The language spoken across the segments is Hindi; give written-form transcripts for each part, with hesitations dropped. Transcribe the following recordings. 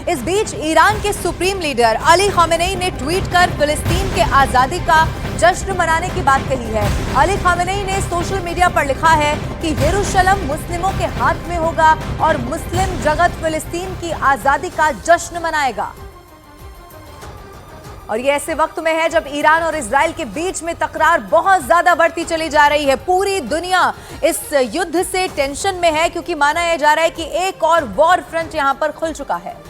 इस बीच ईरान के सुप्रीम लीडर अली खामेनेई ने ट्वीट कर फिलिस्तीन के आजादी का जश्न मनाने की बात कही है। अली खामेनेई ने सोशल मीडिया पर लिखा है कि यरूशलेम मुस्लिमों के हाथ में होगा और मुस्लिम जगत फिलिस्तीन की आजादी का जश्न मनाएगा। और ये ऐसे वक्त में है जब ईरान और इजराइल के बीच में तकरार बहुत ज्यादा बढ़ती चली जा रही है। पूरी दुनिया इस युद्ध से टेंशन में है क्योंकि माना यह जा रहा है कि एक और वॉर फ्रंट यहां पर खुल चुका है।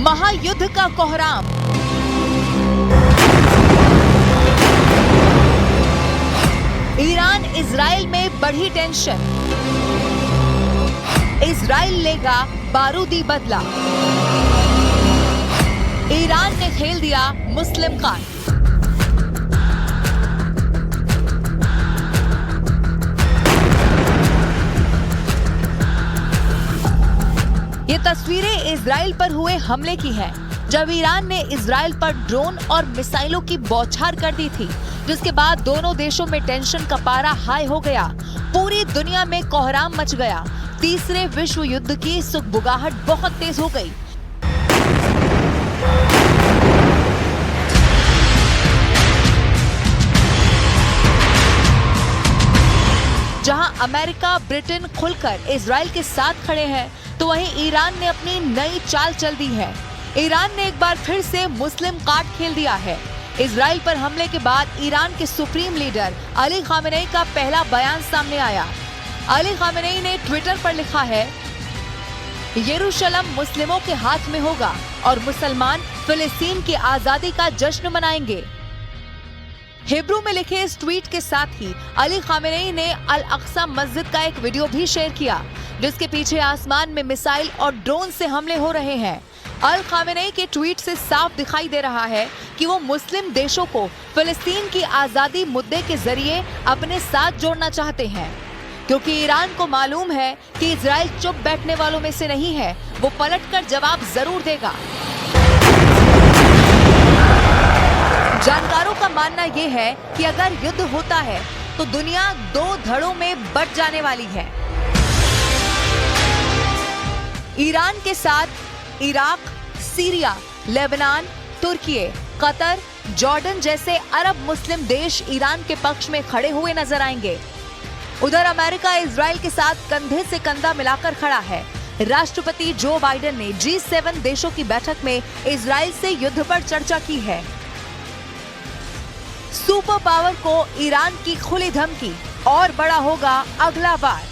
महायुद्ध का कोहराम। ईरान इजराइल में बढ़ी टेंशन। इजराइल लेगा बारूदी बदला। ईरान ने खेल दिया मुस्लिम कार्ड। ये तस्वीरें इजराइल पर हुए हमले की हैं, जब ईरान ने इजराइल पर ड्रोन और मिसाइलों की बौछार कर दी थी, जिसके बाद दोनों देशों में टेंशन का पारा हाई हो गया। पूरी दुनिया में कोहराम मच गया। तीसरे विश्व युद्ध की सुगबुगाहट बहुत तेज हो गई। जहां अमेरिका, ब्रिटेन खुलकर इजराइल के साथ खड़े हैं, तो वहीं ईरान ने अपनी नई चाल चल दी है। ईरान ने एक बार फिर से मुस्लिम कार्ड खेल दिया है। इजराइल पर हमले के बाद ईरान के सुप्रीम लीडर अली खामेनेई का पहला बयान सामने आया। अली खामेनेई ने ट्विटर पर लिखा है, यरूशलेम मुस्लिमों के हाथ में होगा और मुसलमान फिलिस्तीन की आजादी का जश्न मनाएंगे। हिब्रू में लिखे इस ट्वीट के साथ ही अली खामेनेई ने अल अक्सा मस्जिद का एक वीडियो भी शेयर किया, जिसके पीछे आसमान में मिसाइल और ड्रोन से हमले हो रहे हैं। अल खामेनेई के ट्वीट से साफ दिखाई दे रहा है कि वो मुस्लिम देशों को फिलिस्तीन की आजादी मुद्दे के जरिए अपने साथ जोड़ना चाहते हैं, क्योंकि ईरान को मालूम है कि इजराइल चुप बैठने वालों में से नहीं है। वो पलटकर जवाब जरूर देगा। जानकारों का मानना यह है कि अगर युद्ध होता है तो दुनिया दो धड़ों में बंट जाने वाली है। ईरान के साथ इराक, सीरिया, लेबनान, तुर्की, कतर, जॉर्डन जैसे अरब मुस्लिम देश ईरान के पक्ष में खड़े हुए नजर आएंगे। उधर अमेरिका इजराइल के साथ कंधे से कंधा मिलाकर खड़ा है। राष्ट्रपति जो बाइडेन ने G7 देशों की बैठक में इजराइल से युद्ध पर चर्चा की है। सुपर पावर को ईरान की खुली धमकी, और बड़ा होगा अगला वार।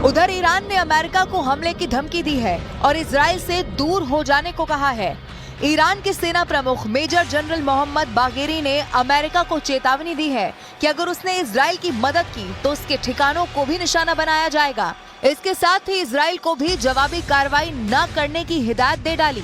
उधर ईरान ने अमेरिका को हमले की धमकी दी है और इजराइल से दूर हो जाने को कहा है। ईरान के सेना प्रमुख मेजर जनरल मोहम्मद बागेरी ने अमेरिका को चेतावनी दी है कि अगर उसने इजराइल की मदद की तो उसके ठिकानों को भी निशाना बनाया जाएगा। इसके साथ ही इजराइल को भी जवाबी कार्रवाई न करने की हिदायत दे डाली।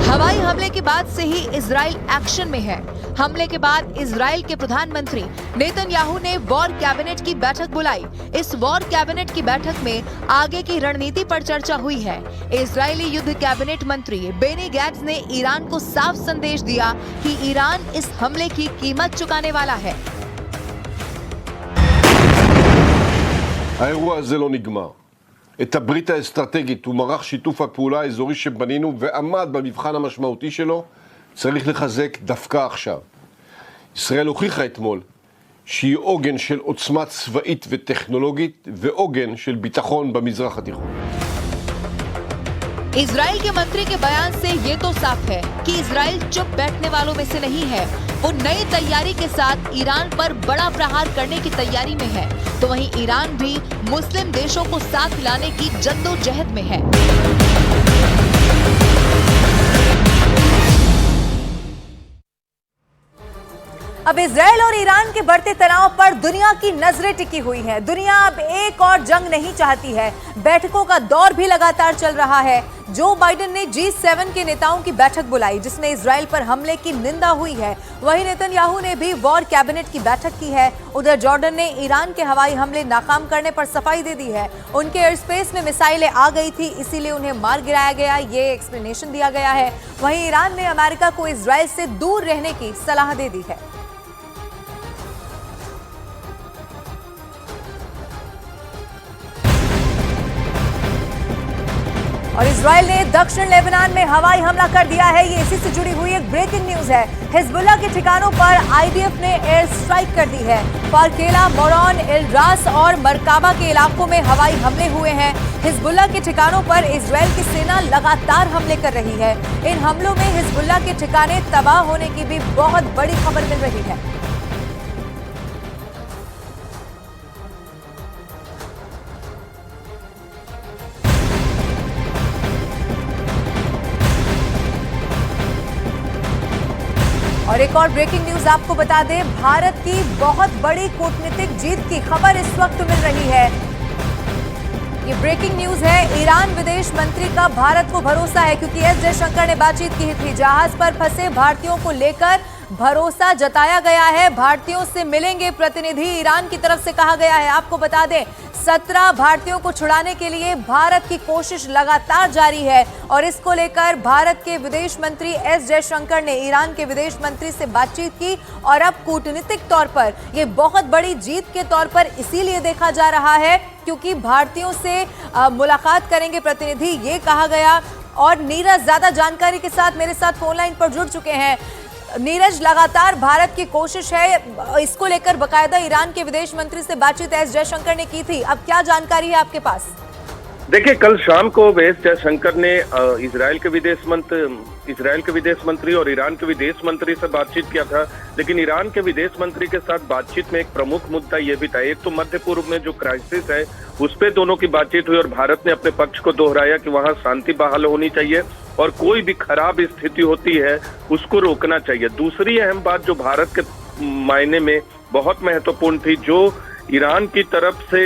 हवाई हमले के बाद से ही इजराइल एक्शन में है। हमले के बाद इजराइल के प्रधानमंत्री नेतन्याहू ने वॉर कैबिनेट की बैठक बुलाई। इस वॉर कैबिनेट की बैठक में आगे की रणनीति पर चर्चा हुई है। इजरायली युद्ध कैबिनेट मंत्री बेनी गैट्स ने ईरान को साफ संदेश दिया कि ईरान इस हमले की कीमत चुकाने वाला है। האירוע הזה לא נגמר. את הברית האסטרטגית ומערך שיתוף הפעולה האזורי שבנינו ועמד במבחן המשמעותי שלו צריך לחזק דווקא עכשיו. ישראל הוכיחה אתמול שהיא עוגן של עוצמה צבאית וטכנולוגית ועוגן של ביטחון במזרח התיכון. इजराइल के मंत्री के बयान से ये तो साफ है कि इजराइल चुप बैठने वालों में से नहीं है। वो नई तैयारी के साथ ईरान पर बड़ा प्रहार करने की तैयारी में है, तो वहीं ईरान भी मुस्लिम देशों को साथ लाने की जद्दोजहद में है। अब इजराइल और ईरान के बढ़ते तनाव पर दुनिया की नजरें टिकी हुई हैं। दुनिया अब एक और जंग नहीं चाहती है। बैठकों का दौर भी लगातार चल रहा है। जो बाइडेन ने G7 के नेताओं की बैठक बुलाई जिसमें इजराइल पर हमले की निंदा हुई है। वहीं नेतन्याहू ने भी वॉर कैबिनेट की बैठक की है। उधर जॉर्डन ने ईरान के हवाई हमले नाकाम करने पर सफाई दे दी है। उनके एयर स्पेस में मिसाइलें आ गई थी, इसीलिए उन्हें मार गिराया गया, ये एक्सप्लेनेशन दिया गया है। वहीं ईरान ने अमेरिका को इजराइल से दूर रहने की सलाह दे दी है। और इजराइल ने दक्षिण लेबनान में हवाई हमला कर दिया है। ये इसी से जुड़ी हुई एक ब्रेकिंग न्यूज है। हिजबुल्लाह के ठिकानों पर आईडीएफ ने एयर स्ट्राइक कर दी है। फारकेला, मोरॉन, एल रास और मरकाबा के इलाकों में हवाई हमले हुए हैं। हिजबुल्लाह के ठिकानों पर इजराइल की सेना लगातार हमले कर रही है। इन हमलों में हिजबुल्लाह के ठिकाने तबाह होने की भी बहुत बड़ी खबर मिल रही है। और एक और ब्रेकिंग न्यूज आपको बता दें, भारत की बहुत बड़ी कूटनीतिक जीत की खबर इस वक्त मिल रही है। ये ब्रेकिंग न्यूज है। ईरान विदेश मंत्री का भारत को भरोसा है क्योंकि एस जयशंकर ने बातचीत की थी। जहाज पर फंसे भारतीयों को लेकर भरोसा जताया गया है। भारतीयों से मिलेंगे प्रतिनिधि, ईरान की तरफ से कहा गया है। आपको बता दें 17 भारतीयों को छुड़ाने के लिए भारत की कोशिश लगातार जारी है और इसको लेकर भारत के विदेश मंत्री एस जयशंकर ने ईरान के विदेश मंत्री से बातचीत की और अब कूटनीतिक तौर पर यह बहुत बड़ी जीत के तौर पर इसीलिए देखा जा रहा है क्योंकि भारतीयों से मुलाकात करेंगे प्रतिनिधि, ये कहा गया। और नीरज ज्यादा जानकारी के साथ मेरे साथ फोन लाइन पर जुड़ चुके हैं। नीरज, लगातार भारत की कोशिश है, इसको लेकर बकायदा ईरान के विदेश मंत्री से बातचीत एस जयशंकर ने की थी, अब क्या जानकारी है आपके पास? देखिए, कल शाम को एस जयशंकर ने इजराइल के विदेश मंत्री और ईरान के विदेश मंत्री से बातचीत किया था। लेकिन ईरान के विदेश मंत्री के साथ बातचीत में एक प्रमुख मुद्दा यह भी था, एक तो मध्य पूर्व में जो क्राइसिस है उस पे दोनों की बातचीत हुई और भारत ने अपने पक्ष को दोहराया कि वहां शांति बहाल होनी चाहिए और कोई भी खराब स्थिति होती है उसको रोकना चाहिए। दूसरी अहम बात जो भारत के मायने में बहुत महत्वपूर्ण थी, जो ईरान की तरफ से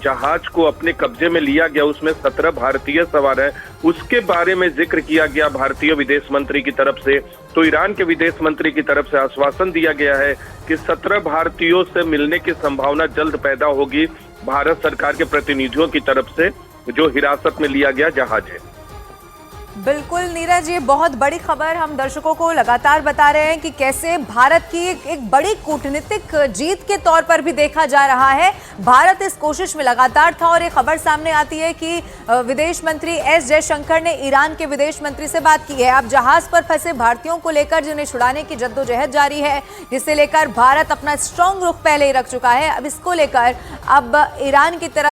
जहाज को अपने कब्जे में लिया गया, उसमें 17 भारतीय सवार हैं, उसके बारे में जिक्र किया गया भारतीय विदेश मंत्री की तरफ से। तो ईरान के विदेश मंत्री की तरफ से आश्वासन दिया गया है कि 17 भारतीयों से मिलने की संभावना जल्द पैदा होगी भारत सरकार के प्रतिनिधियों की तरफ से जो हिरासत में लिया गया जहाज है। बिल्कुल नीरज, ये बहुत बड़ी खबर हम दर्शकों को लगातार बता रहे हैं कि कैसे भारत की एक बड़ी कूटनीतिक जीत के तौर पर भी देखा जा रहा है। भारत इस कोशिश में लगातार था और ये खबर सामने आती है कि विदेश मंत्री एस जयशंकर ने ईरान के विदेश मंत्री से बात की है। अब जहाज पर फंसे भारतीयों को लेकर जिन्हें छुड़ाने की जद्दोजहद जारी है, जिसे लेकर भारत अपना स्ट्रांग रुख पहले ही रख चुका है। अब इसको लेकर अब ईरान की तरफ